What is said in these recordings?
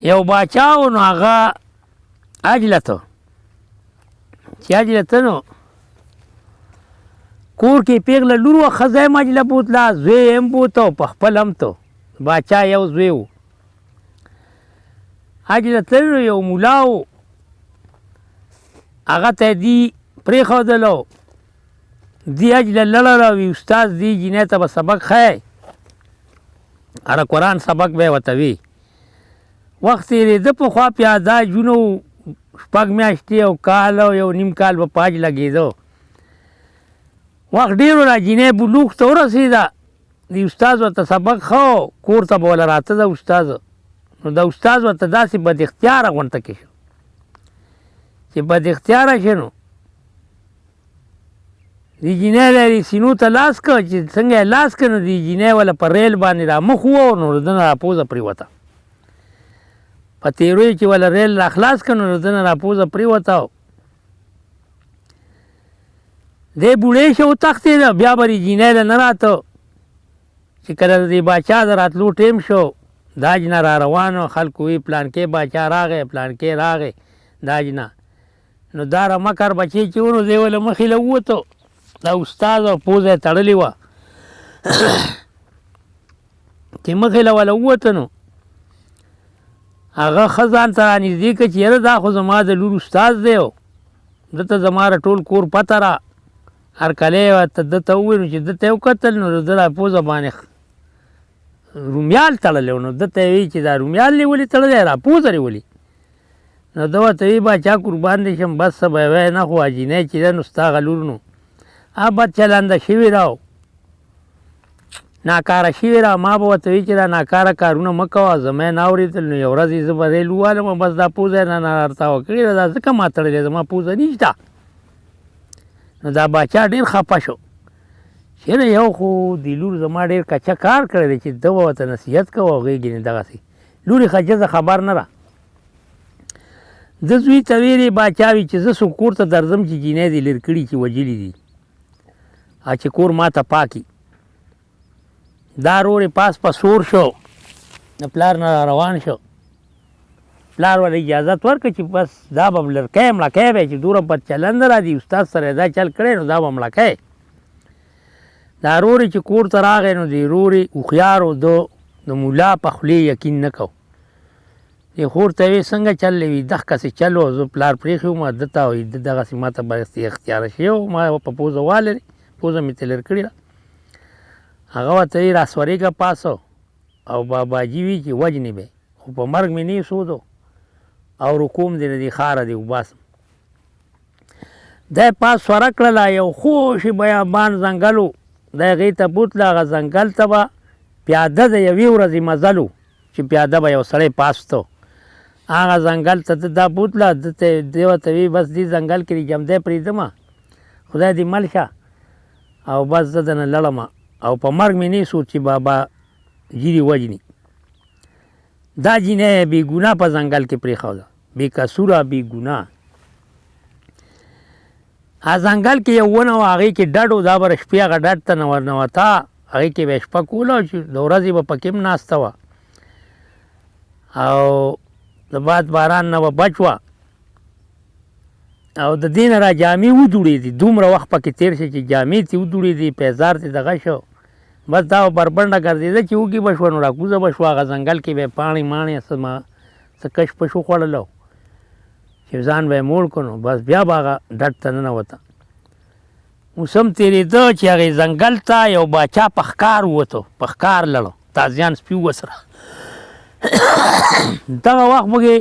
یو باچا و نو هغه اجلته چې اجلته نو کور کې پیغله لور وه ښځه یې مجله بوتله زوی یې هم بوته او په خپل هم ته باچا یو زوی و اجلته نو یو ملا و هغه ته یې دي پرېښودلو دی اجله لړله وي استاد دی جینۍ ته به سبق ښایي هره قرآن سبق به یې ورته وي وخت تېرېده پخوا پیاده جونه و شپږ میاشتې او کال او یو نیم کال به په حج لګېده وخت ډېر و را جینۍ بلوغ ته ورسېده د استاد ورته سبق ښه کور ته به وله راته ده استاد نو د استاد ورته داسې بد اختیاره غونته کې شو چې بد اختیاره شي نو د جینۍ لري سینو ته لاس که چې څنګه یې لاس که نو د جینۍ وله په ریل باندې را مخ ووه نو د ده نه را پوزه پرېوته په تېروی چې وله ریل را خلاص که نو د ده نه را پوزه پرېوته دی بوډۍ شه وتښتېده بیا به د جینۍ له نه راته چې کله د دې باچا د راتلو ټیم شو د حج نه را روان و خلکو وی پلانکې باچا راغی پلانکې راغی د حج نه نو دا رمکر بچی چې و نو دی وله مخې له ووتو دا استاد او پوزه یې تړلې وه چې مخې له وله ووته نو هغه ښه ځان ته را نږدې کړه چې یاره دا خو زما د لور استاد دی و ده ته زما د ټول کور پته را هر کله یې ورته ده ته وویل نو چې ده ته یې وکتل نو د ده را پوزه باندې رومیال تړلی و نو ده ته یې وی چې دا رومیال دې ولې تړلی را پوزه دې ولې نو ده ورته وی باچا قربان دې شم بس څه به یې وی نه خو جینۍ چې ده نو ستا هغه لور نو بد چلنده شوي را ناکاره شوي را ما به ورته وي چې دا ناکاره کارونه مه کوه زما یې نه اورېدل نو یو ورځ یې زه به ریل ووالم بس دا پوزه یې نه راتاوه کړې ده دا ځکه ما تړلې زما پوزه نشته نو دا باچا ډېر خفه شو چې نه یو خو د لور زما ډېر کچه کار کړی دی چې ده به ورته نصیحت کوه او غېږې نه دغسې لور یې ښځه خبر نه ده ده زوی ته ویلې باچا وي چې زه څو کور ته درځم چې جینۍ دې لرې کړي چې وجلي دي چې کور ما ته پاکي دا رور یې پاس په سور شو د پلار نه روان شو پلار ورته اجازت ورکړه چې بس دا به لړکی مړکی به چې دومره بد چلند را دي استاد سره دا چل کړی نو دا به مړکی دا رور یې چې کور ته راغی نو د رور یې هوښیار و د ملا په خولې یقین نه کو دې خور ته وی څنګه چل وي دغسې چل و زه پلار پرېښی وم ده ته وایي ده دغسې ما ته اختیاره شوی و ما په پوزه والرې پوزه مې تلر کړې ده هغه ورته وی راسورېږه پاسو او باباجي وي چې وجنې به خو په مرګ مې نه سودو او رکوم دې نه دې ښاره دې وباسم دی پاس سوره کړله یو خوش بیابان ځنګل و دی هغې ته بوتله هغه ځنګل ته به پیاده د یوې ورځې مزل و چې پیاده به یو سړی پاسته هغه ځنګل ته ده دا بوتله ده ته دی ورته وی بس دې ځنګل کې دې جمدی پرېږدمه خدای دې مل شه او بس زه دنه لړم او په مرګ مې نه سوچ چې بابا جیرې وجني دا جینۍ بې ګناه په ځنګل کې پرېښوده بې قصوره بې ګناه ځنګل کې یو ونه وه هغې کې ډډ و دا به شپې هغه ډډ ته ننوته هغې کې به یې شپه کوله چې د ورځې به پکې هم ناسته وه او د باد باران نه به بچ وه او د دې نه را جامې ودوړېدې دومره وخت پکې تېر شي چې جامې ترې ودوړېدې پیزار ترې دغه شو بس دا بربنډه ګرځېده چې وږې به شوه نو راکوزه به شوه هغه ځنګل کې به یې پاڼې ماڼې څه کش پش وخوړلو چې ځان به یې موړ کړو نو بس بیا به هغه ډډ ته ننوته اوس هم تېرېده چې هغې ځنګل ته یو باچا په ښکار ووتو په ښکار لړو تازیان سپي ورسره دغه وخت پکې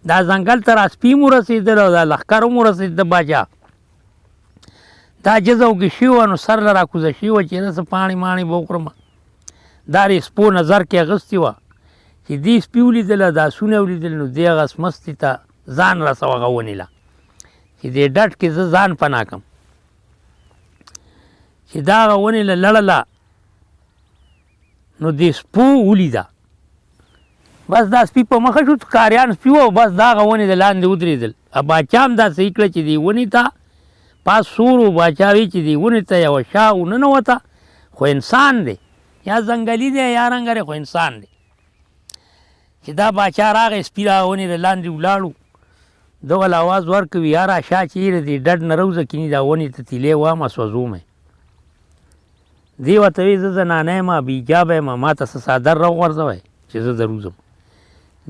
دا ځنګل ته را سپي هم ورسېدل او دا لښکر هم ورسېد د باچا دا جزه وکې شوي وه نو سر له راکوزه شوي وه چې نه څه پاڼې ماڼې به وکړم دا د سپو نظر کې اغوستې وه چې دې سپي ولیدله دا آسونه یې ولیدل نو دې هغه مستې ته ځان رسوه هغه ونې له چې دې ډډ کې زه ځان پناه کړم چې دا هغه ونې له لړله نو دې سپو ولیده بس دا سپي په مخه شو ښکاریان سپي وه بس دا هغه ونې د لاندې ودرېدل باچا هم داسې یې کړه چې دې ونې ته پاس سور و باچا وی چې دې ونې ته یوه شا وننوته خو انسان دی یا ځنګلي دی یا رنګری خو انسان دی چې دا باچا راغی سپي راغونې د لاندې ولاړو دغه له اواز ورکوي یاره شا چیرې دې ډډ نه روزه کیني دا ونې ته تیلې وامه سوځوم یې دې ورته وایي زه زنانه یم بېجابه یم ما ته څه څادر راوغورځوئ چې زه دروځم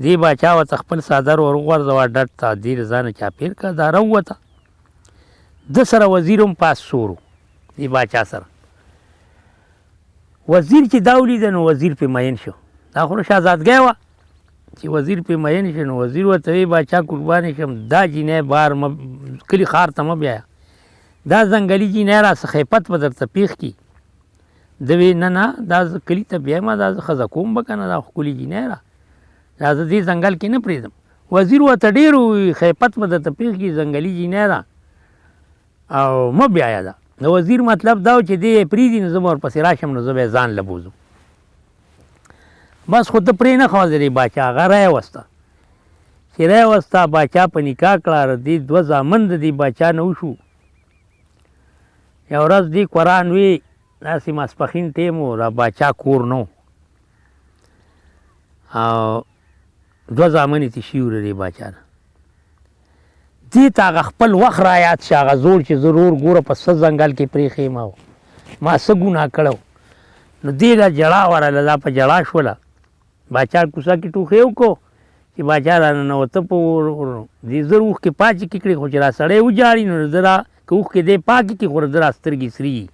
دې باچا ورته خپل څادر ورغورځوه ډډ ته دې له ځانه چاپېر کړه دا راووته ده سره وزیر هم پاس سور و دې باچا سره وزیر چې دا ولیده نو وزیر پې مین شو دا خو نو شهزادګۍ وه چې وزیر پې مین شو نو وزیر ورته وایي باچا قربانې شم دا جینۍ بار کلي ښار ته مه بیایه دا ځنګلي جینۍ را څه خیپت به درته پېښ کړي ده وی نه نه دا زه کلي ته بیایم دا زه ښځه کوم به که نه دا ښکلي جینۍ را دا زه دې ځنګل کې نه پرېږدم وزیر ورته ډېر ووایي خیپت به درته پېښ کړي ځنګلي جینۍ را او مه بیایه دا د وزیر مطلب دا و چې دې یې پرېږدي نو زه به ورپسې راشم نو زه به یې ځان له بوځم بس خو ته پرې نه ښوه د دې باچا هغه رایه وسته چې رایه وسته باچا په نکاح کړه د دې دوه زامن د دې باچا نه وشو یوه ورځ دې قرآن وی داسې ماسپښین ټیم و را باچا کور نه او دوه زامن یې تشي وو د دې باچا نه دې ته هغه خپل وخت را یاد شه هغه زوړ چې زه رور ګوره په څه ځنګل کې پرېښی یم او ما څه ګناه کړی نو دې له ژړا ورله دا په ژړا شوله باچا کوڅه کې ټوخی وکړو چې باچا را ننوته په دې زر اوښکې پاچې کې کړې خو چې را سړی وجاړي نو زه را که اوښکې دې پاکې کړي خو زه را سترګې سري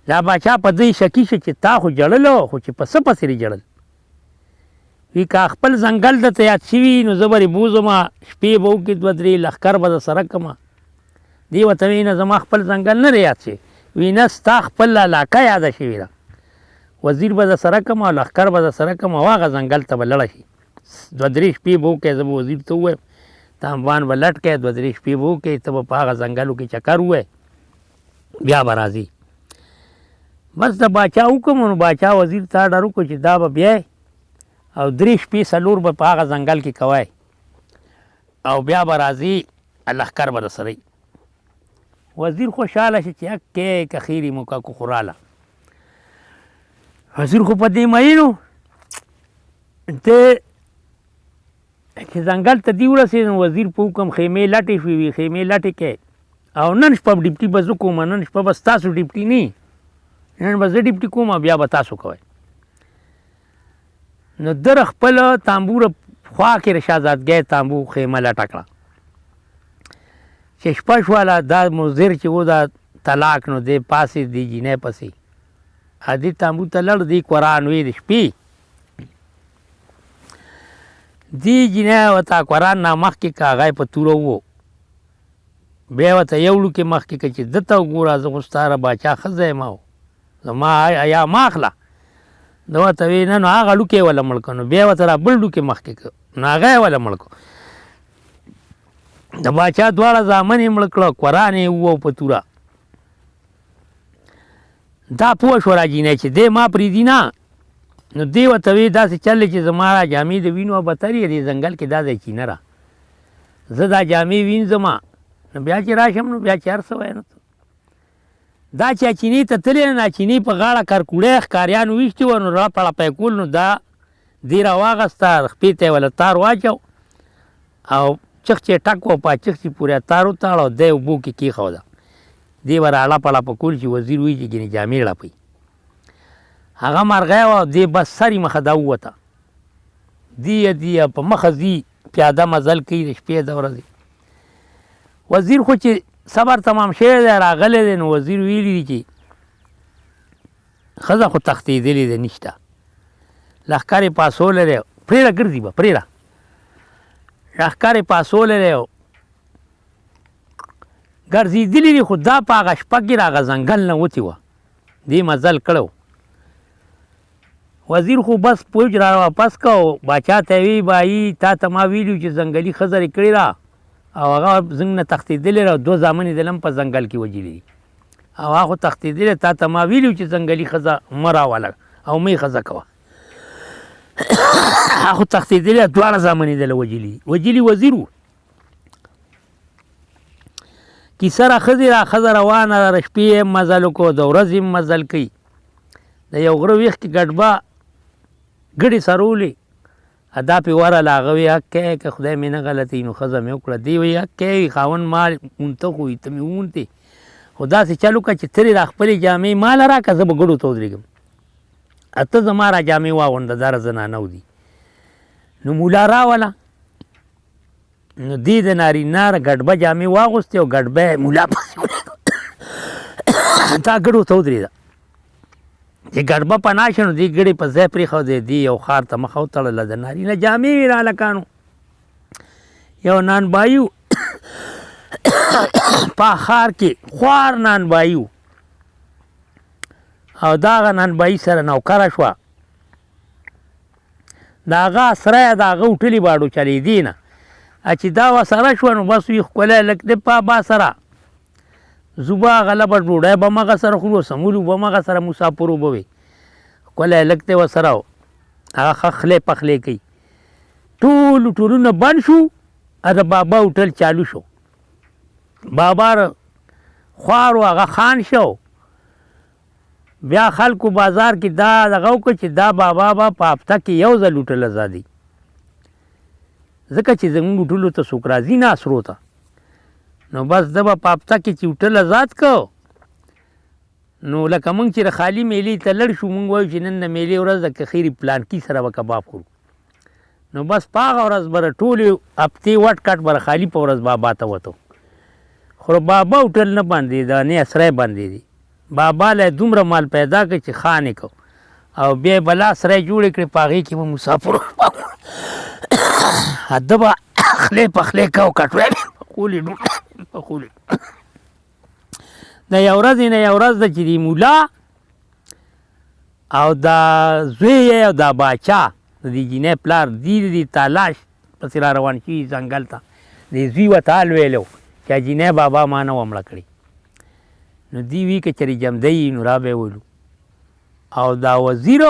دا باچا په دې شکي شه چې تا خو ژړلو خو چې په څه پسې دې ژړل وي که خپل ځنګل درته یاد شوي نو زه به یې بوځمه شپې به وکړي دوه درې لښکر به در سره کړمه دې ورته وایي نه زما خپل ځنګل نه دی یاد شوی وي نه ستا خپل علاقه یاده شوې ده وزیر به در سره کړم او لښکر به در سره کړم او هغه ځنګل ته به لړه شي دوه درې شپې به وکړې زه به وزیر ته ووایم ته امبان به لټ کړې دوه درې شپې به وکړې ته به په هغه ځنګلو کې چکر ووایې بیا به راځي بس د باچا حکم نو باچا وزیر ته ډر وکړو چې دا به بیایې او درې شپې څلور به په هغه ځنګل کې کوی او بیا به راځي لښکر به درسره وي وزیر خوشحاله شي چې اکې که خیرې مو که خوراله وزیر خو په دې مین و ته چې ځنګل ته دې ورسېد نو وزیر په حکم خیمې لټې شوې وي خیمې لټې کې او نن شپه ډیپټي به زه کوم نن شپه به ستاسو ډیپټي نه نن به زه ډیپټي کوم بیا به تاسو کوئ نو در خپل تانبور خوا کې د شهزادګۍ تانبو خیمه لټه کړه چې شپه شوله دا مضر چې و دا طلاق نو دی پاسې دی جینۍ پسې دې تانبو ته لړ دی قرآن وی د شپې دی جینۍ ورته قرآن نه مخکې که هغه یې په توره وو بیا ورته یو لوکې مخکې که چې ده ته وګوره زه خو ستا باچا ښځه یم او زما حیا مه اخله ده ورته وی نه نو هغه لوکې یې وله مړ کړه نو بیا ورته را بل لوکې مخکې کړه نو هغه یې وله مړ کړه د باچا دواړه زامن یې مړ کړه قرآن یې ووو په توره دا پوه شوه را جینۍ چې دی ما پرېږدي نه نو دی ورته وی داسې چل چې زما را جامې د وینو بتر یې دې ځنګل کې دا دی چینه را زه دا جامې وینځم نو بیا چې راشم نو بیا چې هر څه وایه نو دا چې چینې ته تللی نه چینې په غاړه کرکوړی ښکاریانو ویشتي وه نو راپړه پی کول نو دا دې راواغسته خپې ته یې وله تار واچو او چغ چې ټک و په چغ چې پورې تار وتاړه او دی اوبو کې کېښوده دې به راړه پړه په کول چې وزیر وایي چې ګینې جامې ړپوي هغه مرغۍ وه دې بس سر یې مخه دا ووته دی په مخه ځي پیاده مزل کوي د شپې د ورځې وزیر خو چې صبر تمام شوی دی راغلی دی نو وزیر ویلي دي چې ښځه خو تښتېدلې ده نشته لښکر یې پاسولی دی پرېږده ګرځي به پرېږده لښکر یې پاسولی دی ګرځېدلي دي خو دا په هغه شپه کې د هغه ځنګل نه وتې وه دې مزل کړی وزیر خو بس پوج را واپس کو باچا ته وی بایی تا ته ما ویلو چې ځنګلي ښځه یې کړې ده او هغه زموږ نه تښتېدلې ده دوه زامن یې د لم په ځنګل کې وجلي دي او هغه خو تښتېدلې تا ته ما ویلو چې ځنګلي ښځه مه راوله او مه یې ښځه کوه هغه خو تښتېدلې دواړه زامن یې دله وجلي دي وجلي وزیر و کیسه را ښځه روانه ده د شپې یې مزل وکړو د ورځې مزل کوي د یو غره ویښ کې ګډبه ګډې سرولې دا پې ورله هغه وایي حقی که خدای مې نه غلطوي نو ښځه مې وکړه دی وایي حقی وي خاوند ما مونته خو وي ته مې ومونتې خو داسې چل وکړه چې ترې را خپلې جامې ماله راکړه زه به ګډو ته ودرېږم ته زما را جامې واغونده دا را زنانه دي نو مولا راوله نو دې د نارینه ګډبه جامې واغوستې او ګډبه مولا پسې دا ګډو ته ودرېده چې ګډبه پناه شوه نو دې ګډې په ځای پرېښودې دې یو ښار ته مخه وتړله د نارینه جامې وې را هلکانو یو نانبایي په ښار کې خوار نانبایي و او د هغه نانبایي سره نوکره شوه د هغه سره د هغه وټلې باډو چلېدې نه چې دا ورسره شوه نو بس وي ښکلی لږ دی په با سره زو به هغه لبه ډوډۍ به هم هغه سره خورو سمولو به هم هغه سره مسافرو به وي ښکلی لږ دی ورسره و هغه ښه خلی پخلی کوي ټول ټولونه بند شو د بابا هوټل چالو شو بابا خوار و هغه خان شو بیا خلکو بازار کې دا دغه وکړه چې دا بابا به په هفته کې یو ځل هوټل ازادي ځکه چې زموږ هوټلو ته څوک راځي نه اسرو ته نو بس ده به په هفته کې چې هوټل ازاد کړو نو لکه موږ چې د خالي میلې ته لړ شو موږ وایو چې نن د میلې ورځ ده که خیري پلانکي سره به کباب خورو نو بس په هغه ورځ به ټولې هفتې وټ کټ به خالي په ورځ بابا ته وتو خو بابا هوټل نه بندېده نه اسری بندېدې بابا له دومره مال پیدا کړ چې خان یې کو او بیا یې بلا سری جوړې کړې په هغې کې به مسافرو ده به خلی پخلی کو کټوی پخولې پخولې د یو ورځې نه یو ورځ ده چې د مولا او دا زوی یې او دا باچا د دې جینۍ پلار دی تالاش پسې را روان شوي ځنګل ته د زوی ورته حال ویلی و چې جینۍ بابا ما نه وه مړه کړې نو دی وی که چېرې جمدی نو را به یې ویلو او دا وزیر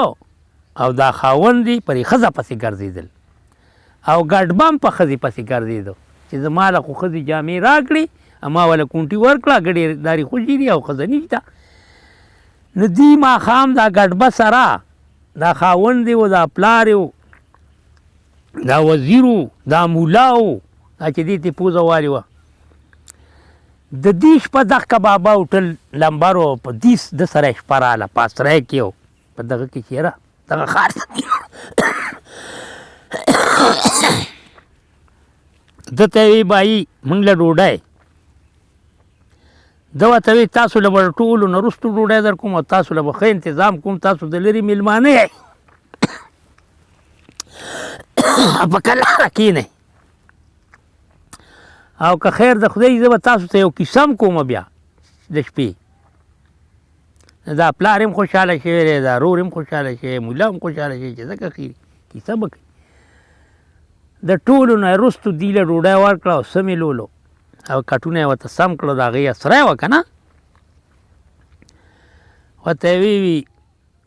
او دا خاوند دی پرې ښځه پسې ګرځېدل او ګډبم په ښځې پسې ګرځېدو چې زما له خو ښځې جامې راکړې ما وله کونټي ورکړه ګډې داري خوشي دي او ښځه نشته نو دی ماښام دا ګډبه سره دا خاوند دی و دا پلار و دا وزیر و دا مولا و دا چې دې ته پوزه والې وه د دې شپه دغه بابا هوټل لمبر و په دې د سره شپه راله په اسری کې و په دغه کې چېره دغه ښار ده ته وی بایي موږ له ډوډۍ ده ورته وی تاسو له به ټولو نه وروستو ډوډۍ در کوم او تاسو له به ښه انتظام کوم تاسو د لرې میلمانه یئ په کلاره کښېنئ او که خیر د خدای زه به تاسو ته یو کیسه هم کومه بیا د شپې دا پلار هم خوشحاله شوی دی دا رور هم خوشحاله شوی مولا هم خوشحاله شوی چې ځکه خیري کیسه به کوي د ټولو نه وروستو دوی له ډوډۍ ورکړه او څه مې لولو او کټونه یې ورته سم کړه د هغې اسری وه که نه ورته یې وی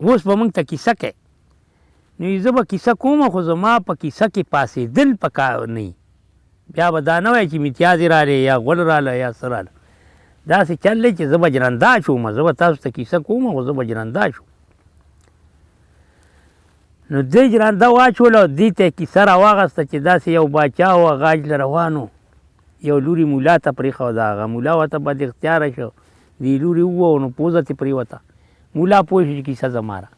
اوس به موږ ته کیسه کوې نو زه به کیسه کوم خو زما په کیسه کې پاسېدل پکار نه بیا به دا نه وایي چې امتیازې رالی یا غول راله یا څه راله داسې چل دی چې زه به جرنده شوم زه به تاسو ته کیسه کوم خو زه به جرنده شوم نو دی جرنده واچول او دې ته یې کیسه راواغسته چې داسې یو باچا و غاج له روانو یو لوري مولا ته پرېښوده هغه مولا ورته بد اختیاره شو دې لوري ووه نو پوزه ترې پرېوته مولا پوه شو چې کیسه زما را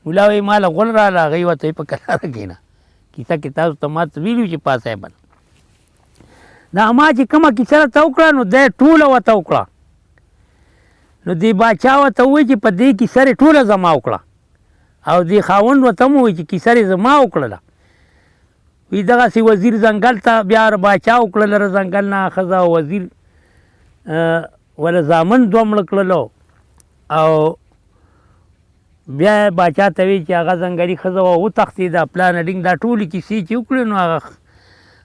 مولا وایي ما له غول راله هغې ورته په کلاره کښېنه کیسه کې تاسو ته ما ته ویلي چې پاسه بل دا ما چې کومه کیسه راته وکړه نو دی ټوله ورته وکړه نو دې باچا ورته ووایي چې په دې کیسه یې ټوله زما وکړه او دې خاوند ورته هم ووایي چې کیسه یې زما وکړله وی دغسې وزیر ځنګل ته بیا باچا وکړله ره ځنګل نه ښځه او وزیر وله زامن دوه مړه کړلو او بیا باچا ته وی چې هغه ځنګلي ښځه وه وتښتېده پلانه ډینګ دا ټولې کیسې چې وکړې نو هغه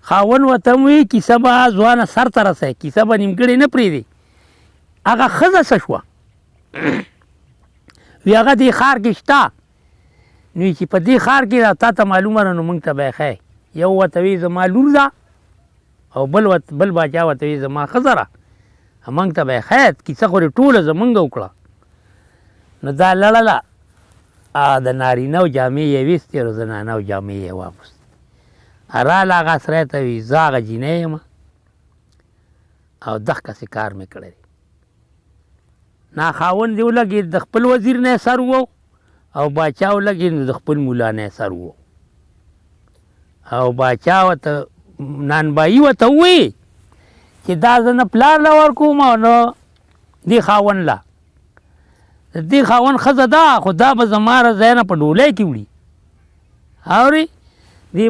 خاوند ورته هم وی کیسه به ځوانه سر ته رسوي کیسه به نیمګړې نه پرېږدي هغه ښځه څه شوه وی هغه دې ښار کې شته نو چې په دې ښار کې تا ته معلومه ده نو موږ ته به یې ښایي یو ورته وی زما لور ده او بل باچا ورته وی زما ښځه ده موږ ته به یې ښایي کیسه خو دې ټوله زمونږ وکړه نو دا لړله د نارینه و جامې یې ویستې او زنانه و جامې یې واغوستې راله هغه سړی ته وي زه هغه جینۍ یم او دغسې کار مې کړی دی. نا خاوند دې ولګېد د خپل وزیر نه یې سر وو او باچا ولګېد نو د خپل ملا نه یې سر وو او باچا ورته نانبایي ورته ووایي چې دا زه نه پلار له ورکوم او نه دې خاوند له. د دې خاوند ښځه ده خو دا به زما له ځای نه په ډولۍ کې وړي. اورې دې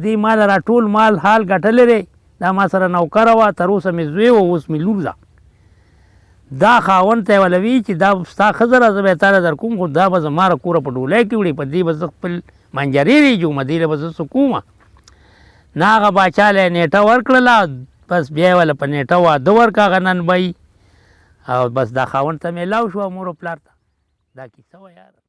دې ما له راټول مال حال ګټلی دی. دا ما سره نوکره وه تر اوسه مې زوی و اوس مې لور ده. دا خاوند ته یې وله وي چې دا ستا ښځه ده زه به یې تا له در کوم خو دا به زما له کوره په ډولۍ کې وړي په دې به زه خپل منجرې ریجوم دې له به زه څه کومه. نه هغه باچا له یې نیټه ورکړله بس بیا یې وله په نیټه واده ورکړه هغه نن بهي او بس دا خاوند ته میلاو شو مور و پلار ته. دا کیسه وه یاره.